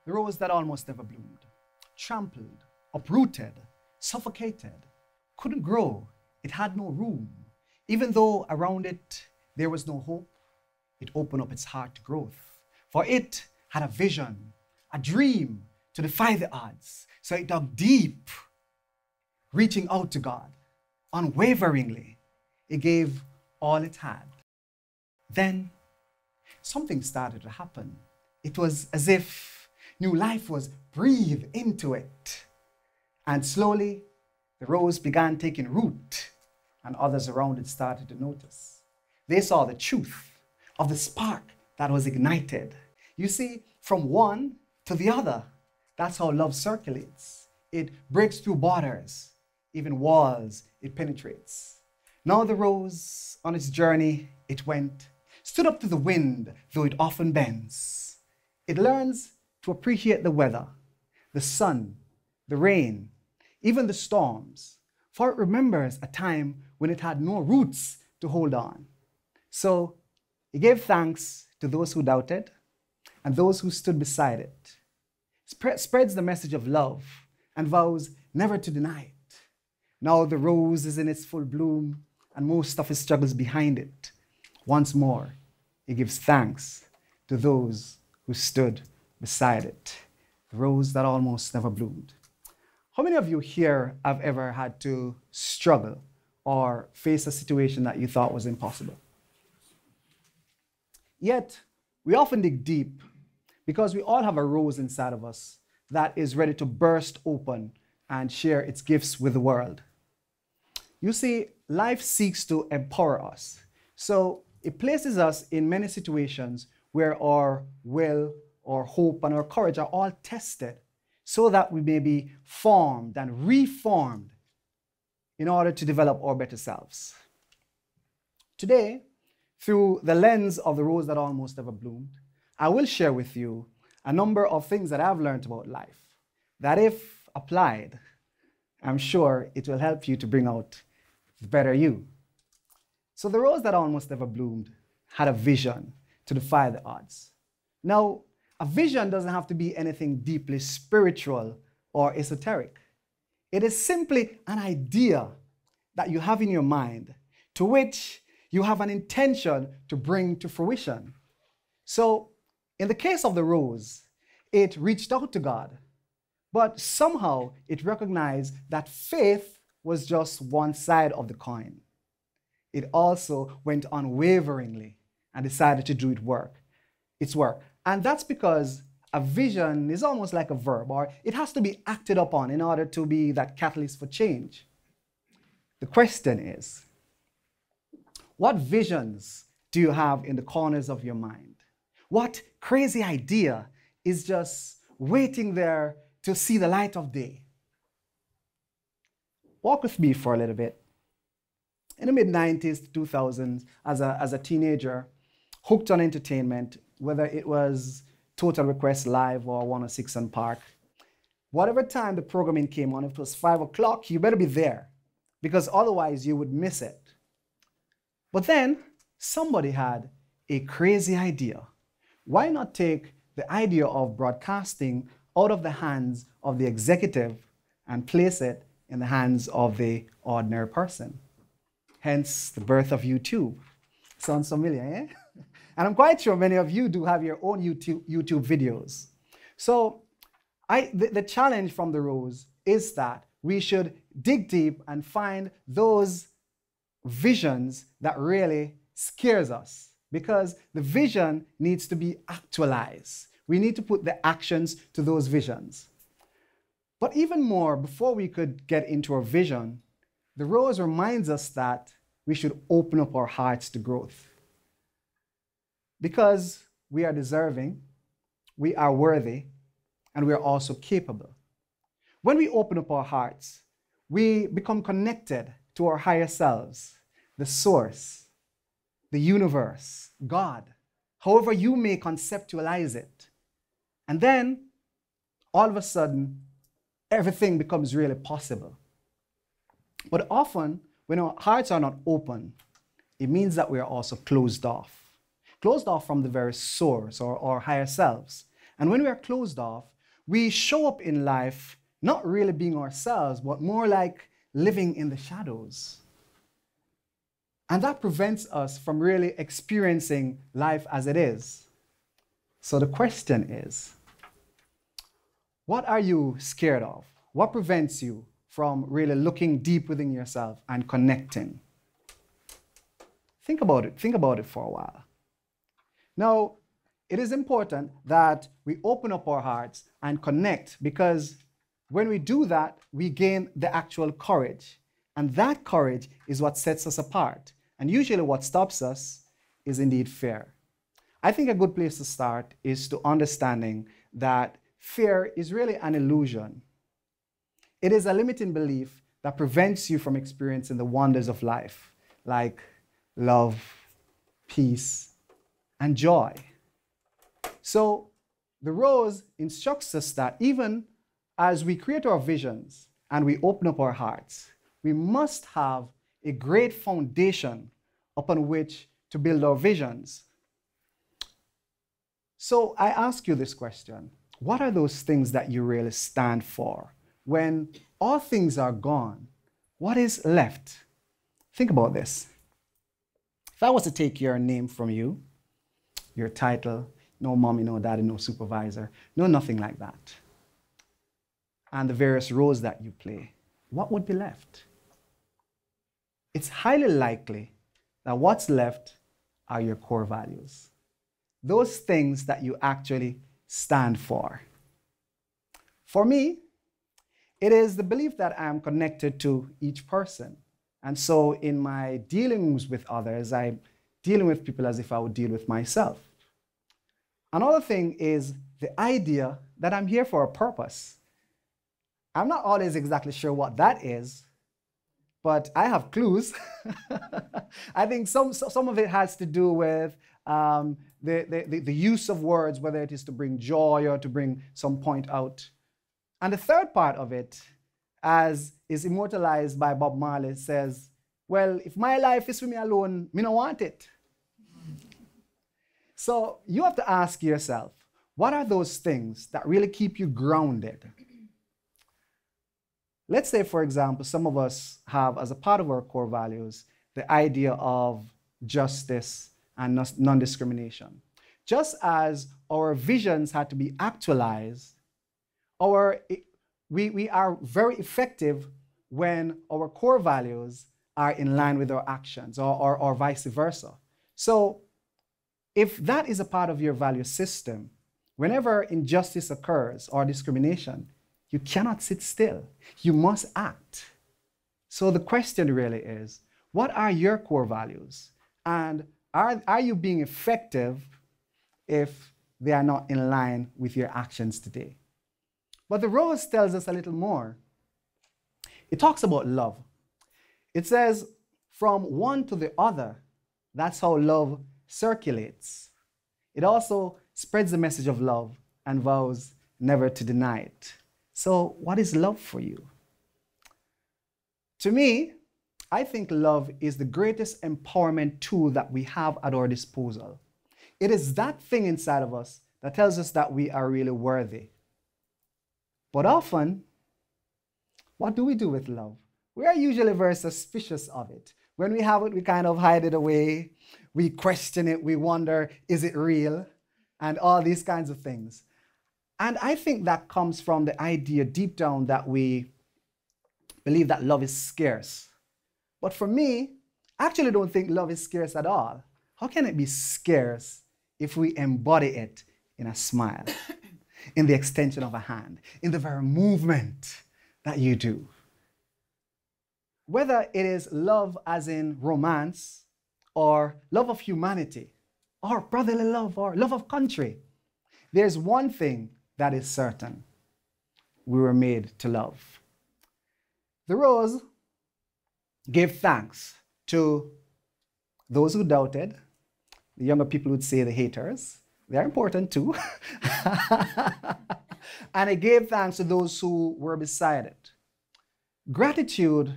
the rose that almost never bloomed, trampled, uprooted, suffocated, couldn't grow, it had no room. Even though around it there was no hope, it opened up its heart to growth. For it had a vision, a dream to defy the odds. So it dug deep, reaching out to God. Unwaveringly, it gave all it had. Then something started to happen. It was as if new life was breathed into it. And slowly, the rose began taking root, and others around it started to notice. They saw the truth of the spark that was ignited. You see, from one to the other, that's how love circulates. It breaks through borders, even walls it penetrates. Now the rose, on its journey, it went, stood up to the wind, though it often bends. It learns to appreciate the weather, the sun, the rain, even the storms, for it remembers a time when it had no roots to hold on. So it gave thanks to those who doubted and those who stood beside it. Spreads the message of love and vows never to deny it. Now the rose is in its full bloom and most of its struggles behind it. Once more, it gives thanks to those who stood beside it. The rose that almost never bloomed. How many of you here have ever had to struggle or face a situation that you thought was impossible? Yet, we often dig deep because we all have a rose inside of us that is ready to burst open and share its gifts with the world. You see, life seeks to empower us. So it places us in many situations where our will, our hope, and our courage are all tested so that we may be formed and reformed in order to develop our better selves. Today, through the lens of the rose that almost never bloomed, I will share with you a number of things that I've learned about life that, if applied, I'm sure it will help you to bring out the better you. So the rose that almost never bloomed had a vision to defy the odds. Now, a vision doesn't have to be anything deeply spiritual or esoteric. It is simply an idea that you have in your mind to which you have an intention to bring to fruition. So, in the case of the rose, it reached out to God, but somehow it recognized that faith was just one side of the coin. It also went unwaveringly and decided to do its work. And that's because a vision is almost like a verb, or it has to be acted upon in order to be that catalyst for change. The question is, what visions do you have in the corners of your mind? What crazy idea is just waiting there to see the light of day? Walk with me for a little bit. In the mid-90s to 2000s, as a teenager, hooked on entertainment, whether it was Total Request Live or 106 on Park, whatever time the programming came on, if it was 5 o'clock, you better be there, because otherwise you would miss it. But then somebody had a crazy idea. Why not take the idea of broadcasting out of the hands of the executive and place it in the hands of the ordinary person? Hence the birth of YouTube. Sounds familiar, eh? And I'm quite sure many of you do have your own YouTube videos. So the challenge from the rose is that we should dig deep and find those visions that really scares us, because the vision needs to be actualized. We need to put the actions to those visions. But even more, before we could get into our vision, the rose reminds us that we should open up our hearts to growth. Because we are deserving, we are worthy, and we are also capable. When we open up our hearts, we become connected to our higher selves, the source, the universe, God, however you may conceptualize it. And then, all of a sudden, everything becomes really possible. But often, when our hearts are not open, it means that we are also closed off from the very source or our higher selves. And when we are closed off, we show up in life not really being ourselves, but more like living in the shadows. And that prevents us from really experiencing life as it is. So the question is, what are you scared of? What prevents you from really looking deep within yourself and connecting? Think about it. Think about it for a while. Now, it is important that we open up our hearts and connect, because when we do that, we gain the actual courage. And that courage is what sets us apart. And usually what stops us is indeed fear. I think a good place to start is to understanding that fear is really an illusion. It is a limiting belief that prevents you from experiencing the wonders of life, like love, peace, and joy. So the rose instructs us that even as we create our visions and we open up our hearts, we must have a great foundation upon which to build our visions. So I ask you this question: what are those things that you really stand for? When all things are gone, what is left? Think about this. If I was to take your name from you, your title, no mommy, no daddy, no supervisor, no nothing like that, and the various roles that you play, what would be left? It's highly likely that what's left are your core values. Those things that you actually stand for. For me, it is the belief that I am connected to each person. And so in my dealings with others, I'm dealing with people as if I would deal with myself. Another thing is the idea that I'm here for a purpose. I'm not always exactly sure what that is, but I have clues. I think some of it has to do with the use of words, whether it is to bring joy or to bring some point out. And the third part of it, as is immortalized by Bob Marley, says, well, if my life is for me alone, me don't want it. So you have to ask yourself, what are those things that really keep you grounded? Let's say, for example, some of us have, as a part of our core values, the idea of justice and non-discrimination. Just as our visions had to be actualized, we are very effective when our core values are in line with our actions, or vice versa. So if that is a part of your value system, whenever injustice occurs or discrimination, you cannot sit still. You must act. So the question really is, what are your core values? And are you being effective if they are not in line with your actions today? But the rose tells us a little more. It talks about love. It says, from one to the other, that's how love circulates. It also spreads the message of love and vows never to deny it. So what is love for you? To me, I think love is the greatest empowerment tool that we have at our disposal. It is that thing inside of us that tells us that we are really worthy. But often, what do we do with love? We are usually very suspicious of it. When we have it, we kind of hide it away. We question it. We wonder, is it real? And all these kinds of things. And I think that comes from the idea deep down that we believe that love is scarce. But for me, I actually don't think love is scarce at all. How can it be scarce if we embody it in a smile, in the extension of a hand, in the very movement that you do? Whether it is love as in romance, or love of humanity, or brotherly love, or love of country, there's one thing that is certain: we were made to love. The rose gave thanks to those who doubted. The younger people would say the haters. They're important too. And it gave thanks to those who were beside it. Gratitude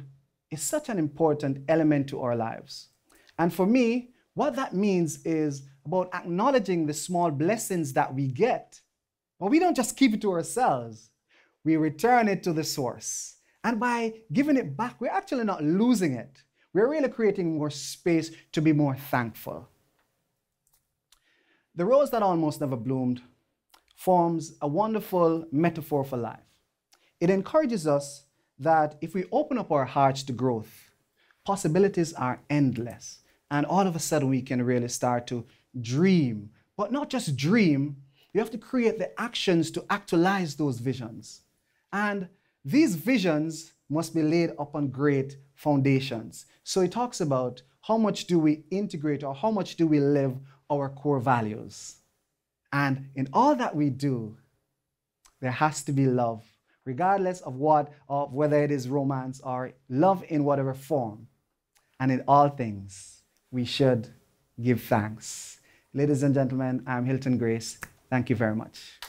is such an important element to our lives. And for me, what that means is about acknowledging the small blessings that we get, But we don't just keep it to ourselves. We return it to the source. And by giving it back, we're actually not losing it. We're really creating more space to be more thankful. The rose that almost never bloomed forms a wonderful metaphor for life. It encourages us that if we open up our hearts to growth, possibilities are endless. And all of a sudden we can really start to dream. But not just dream, you have to create the actions to actualize those visions. And these visions must be laid upon great foundations. So it talks about how much do we integrate or how much do we live our core values. And in all that we do, there has to be love, regardless of whether it is romance or love in whatever form. And in all things, we should give thanks. Ladies and gentlemen, I'm Hylton Grace. Thank you very much.